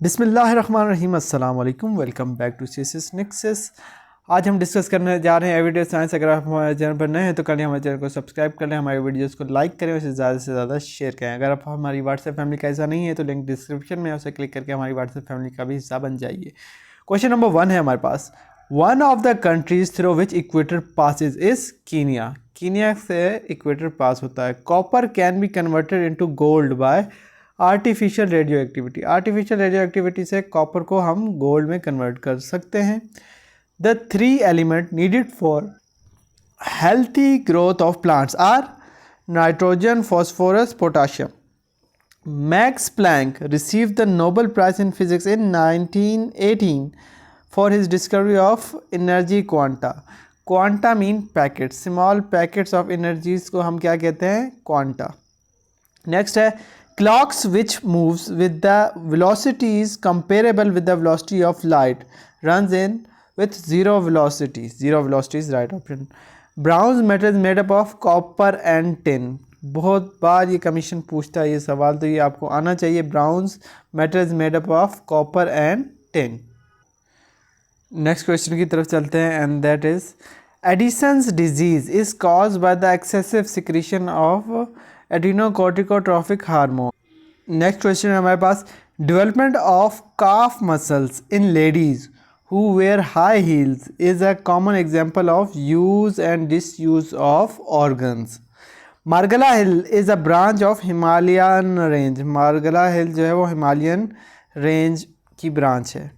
बिस्मिल्लाहिर्रहमानिर्रहीम, अस्सलाम वालेकुम। Welcome back to CSS Nexus. आज हम डिस्कस करने जा रहे हैं एवरीडे साइंस। अगर आप हमारे चैनल पर नए हैं तो कल हमारे चैनल को सब्सक्राइब कर लें, हमारे वीडियोस को लाइक करें, उसे ज़्यादा से ज़्यादा शेयर करें। अगर आप हमारी व्हाट्सएप फैमिली का हिस्सा नहीं है तो लिंक डिस्क्रिप्शन में, उसे क्लिक करके हमारी व्हाट्सएप फैमिली का भी हिस्सा बन जाइए। क्वेश्चन नंबर 1 है हमारे पास। One of the countries through which equator passes is Kenya. Kenya से इक्वेटर पास होता है। Copper can be converted into gold by artificial radio activity. Artificial radio activity से कॉपर को हम गोल्ड में कन्वर्ट कर सकते हैं। The 3 element needed for healthy growth of plants are nitrogen, phosphorus, potassium. Max Planck receive the Nobel prize in physics इन 1918 for his discovery of energy quanta. Quanta mean packet, small packets of energies को हम क्या कहते हैं? Quanta. Next है clocks which moves with the velocities comparable with the velocity of light runs in with zero velocity. Zero velocity is right option. Bronze metal is made up of copper and tin. बहुत बार ये commission पूछता है ये सवाल, तो ये आपको आना चाहिए। Bronze metal is made up of copper and tin. Next question की तरफ चलते हैं and that is Addison's disease is caused by the excessive secretion of adrenocorticotrophic hormone. Next question है हमारे पास। Development of calf muscles in ladies who wear high heels is a common example of use and disuse of organs. Margalla hill is a branch of Himalayan range. Margalla hill जो है वो Himalayan range की branch है।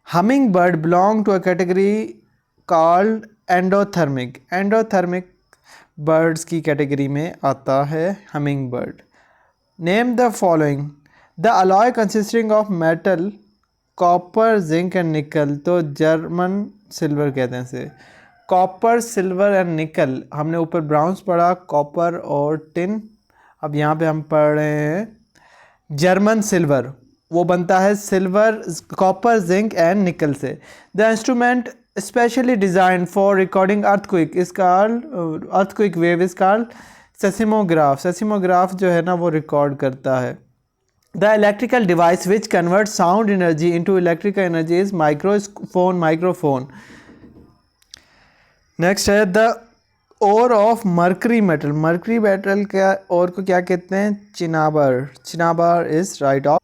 Humming bird belong to a category called endothermic. Endothermic birds की category में आता है humming bird. Name the following. The alloy consisting of metal copper, zinc and nickel. तो जर्मन सिल्वर कहते हैं इसे। कॉपर, सिल्वर एंड निकल हमने ऊपर ब्राउन्स पढ़ा, कॉपर और टिन। अब यहाँ पे हम पढ़ रहे हैं जर्मन सिल्वर, वो बनता है सिल्वर, कॉपर, जिंक एंड निकल से। The instrument specially designed for recording earthquake is called earthquake wave is called seismograph. seismograph जो है ना वो रिकॉर्ड करता है। The electrical device which converts sound energy into electrical energy is microphone. Next है the ore of mercury metal. mercury metal का ore को क्या कहते हैं? cinnabar is right off.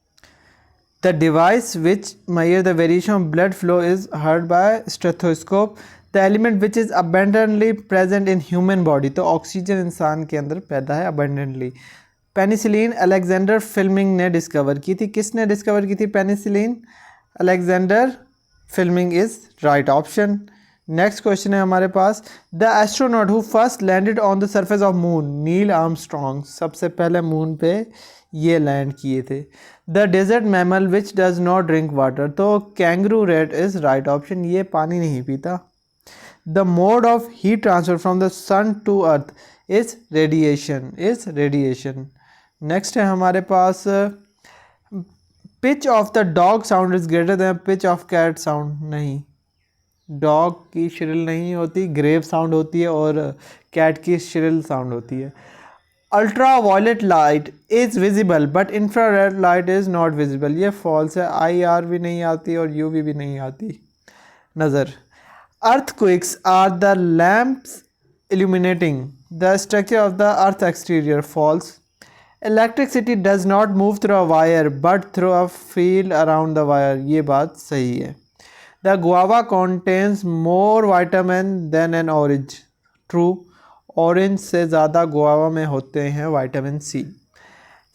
The device which measures the variation of blood flow is heard by stethoscope. The element which is abundantly present in human body. तो oxygen इंसान के अंदर पैदा है abundantly. पेनिसिलिन अलेक्जेंडर फिल्मिंग ने discover की थी। किसने डिस्कवर की थी penicillin? Alexander Fleming is right option. Next question है हमारे पास। The astronaut who first landed on the surface of moon. Neil Armstrong सबसे पहले मून पे ये लैंड किए थे। The desert mammal which does not drink water. तो kangaroo rat is right option, ये पानी नहीं पीता। The mode of heat transfer from the sun to earth is radiation. Next है हमारे पास। Pitch of the dog sound is greater than pitch of cat sound. नहीं, dog की shrill नहीं होती, ग्रेव साउंड होती है, और कैट की श्रिल साउंड होती है। Ultra violet light is visible but infrared light is not visible. ये फॉल्स है, IR भी नहीं आती और UV भी नहीं आती नज़र। Earthquakes are the lamps illuminating the structure of the earth exterior. False. Electricity does not move through a wire but through a field around the wire. ये बात सही है. The guava contains more vitamin than an orange. True. Orange से ज़्यादा guava में होते हैं vitamin C.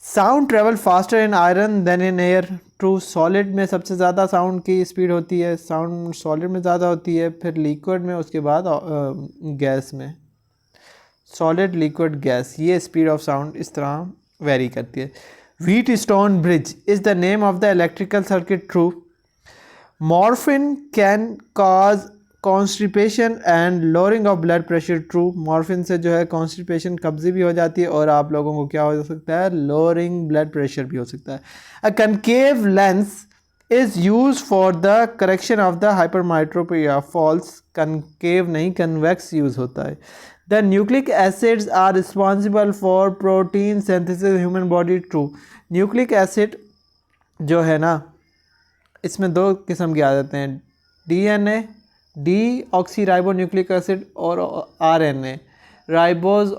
Sound travel faster in iron than in air. True. Solid में सबसे ज़्यादा साउंड की स्पीड होती है, साउंड सॉलिड में ज़्यादा होती है, फिर लिक्विड में, उसके बाद गैस में. सॉलिड, लिक्विड, गैस, ये स्पीड ऑफ साउंड इस तरह वेरी करती है. Wheat stone bridge is the name of the electrical circuit. True. Morphine can cause constipation and lowering of blood pressure. True. Morphine से जो है कॉन्स्टिपेशन, कब्जी भी हो जाती है और आप लोगों को क्या हो सकता है, लोअरिंग ब्लड प्रेशर भी हो सकता है. A concave lens is use for the correction of the hypermetropia. False. Concave नहीं, कन्वेक्स यूज होता है. The nucleic acids are responsible for protein synthesis human body. True. Nucleic acid जो है ना इसमें 2 किस्म की आ जाते हैं, DNA deoxyribonucleic acid और RNA राइबोज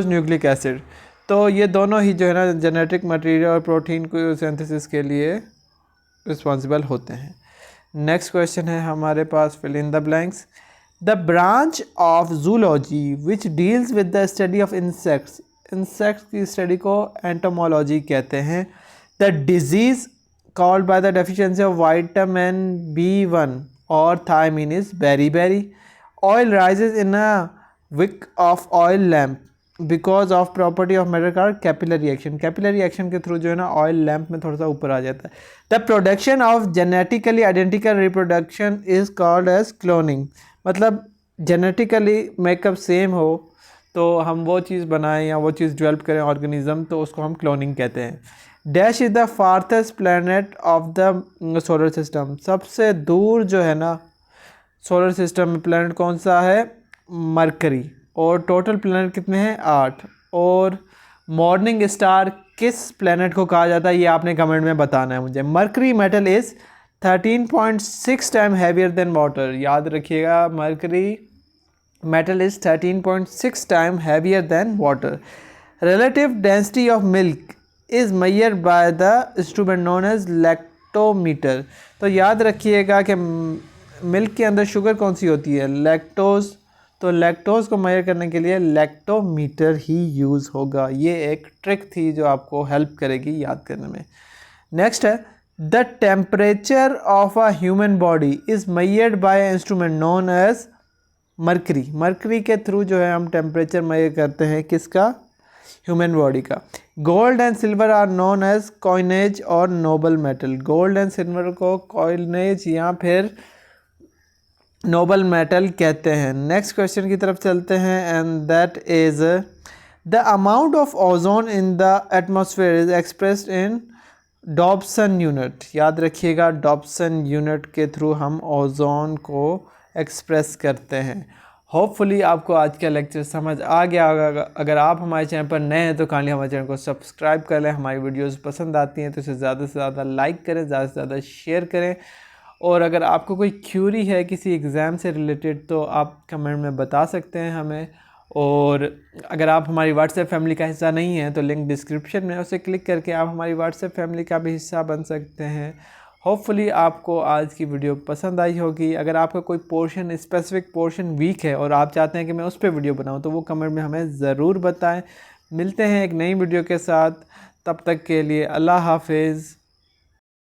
न्यूक्लिक एसिड। तो ये दोनों ही जो है ना जेनेटिक मटेरियल और प्रोटीन को सिंथेसिस के लिए रिस्पॉन्सिबल होते हैं। नेक्स्ट क्वेश्चन है हमारे पास, fill in the blanks. The branch of zoology which deals with the study of insects, insects की स्टडी को एंटोमोलॉजी कहते हैं। The disease called by the deficiency of vitamin B1 और thiamine is berry. Oil rises in a wick of oil lamp because of property of matter called capillary action. Capillary action के through जो है ना oil lamp में थोड़ा सा ऊपर आ जाता है। The production of genetically identical reproduction is called as cloning. मतलब जेनेटिकली मेकअप सेम हो तो हम वो चीज़ बनाएं या वो चीज़ डेवलप करें ऑर्गेनिज्म, तो उसको हम क्लोनिंग कहते हैं। Dash is the farthest planet of the solar system. सबसे दूर जो है ना सोलर सिस्टम में प्लैनेट कौन सा है? मरकरी। और टोटल प्लैनेट कितने हैं? 8। और मॉर्निंग स्टार किस प्लैनेट को कहा जाता है ये आपने कमेंट में बताना है मुझे। Mercury metal is 13.6 time heavier than water. याद रखिएगा, mercury metal is 13.6 time heavier than water. Relative density of milk is measured by the instrument known as lactometer. तो याद रखिएगा कि मिल्क के अंदर शुगर कौन सी होती है? लैक्टोज। तो लैक्टोज को मेजर करने के लिए लैक्टोमीटर ही यूज़ होगा। ये एक ट्रिक थी जो आपको हेल्प करेगी याद करने में। नेक्स्ट है, the temperature of a human body is measured by instrument known as mercury. Mercury के थ्रू जो है हम टेम्परेचर मेजर करते हैं किसका? ह्यूमन बॉडी का। Gold and silver are known as coinage और noble metal. Gold and silver को कॉइनेज या फिर नोबल मेटल कहते हैं। नेक्स्ट क्वेश्चन की तरफ चलते हैं, and that is the amount of ozone in the atmosphere is expressed in Dobson unit. याद रखिएगा, डॉब्सन यूनिट के थ्रू हम ओजोन को एक्सप्रेस करते हैं। होपफुली आपको आज का लेक्चर समझ आ गया होगा। अगर आप हमारे चैनल पर नए हैं तो काइंडली हमारे चैनल को सब्सक्राइब कर लें। हमारी वीडियोस पसंद आती हैं तो इसे ज़्यादा से ज़्यादा लाइक करें, ज़्यादा से ज़्यादा शेयर करें। और अगर आपको कोई क्यूरी है किसी एग्ज़ाम से रिलेटेड तो आप कमेंट में बता सकते हैं हमें। और अगर आप हमारी व्हाट्सएप फैमिली का हिस्सा नहीं हैं तो लिंक डिस्क्रिप्शन में, उसे क्लिक करके आप हमारी व्हाट्सएप फैमिली का भी हिस्सा बन सकते हैं। होपफुली आपको आज की वीडियो पसंद आई होगी। अगर आपका कोई पोर्शन, स्पेसिफिक पोर्शन वीक है और आप चाहते हैं कि मैं उस पर वीडियो बनाऊं तो वो कमेंट में हमें ज़रूर बताएं। मिलते हैं एक नई वीडियो के साथ, तब तक के लिए अल्लाह हाफिज़।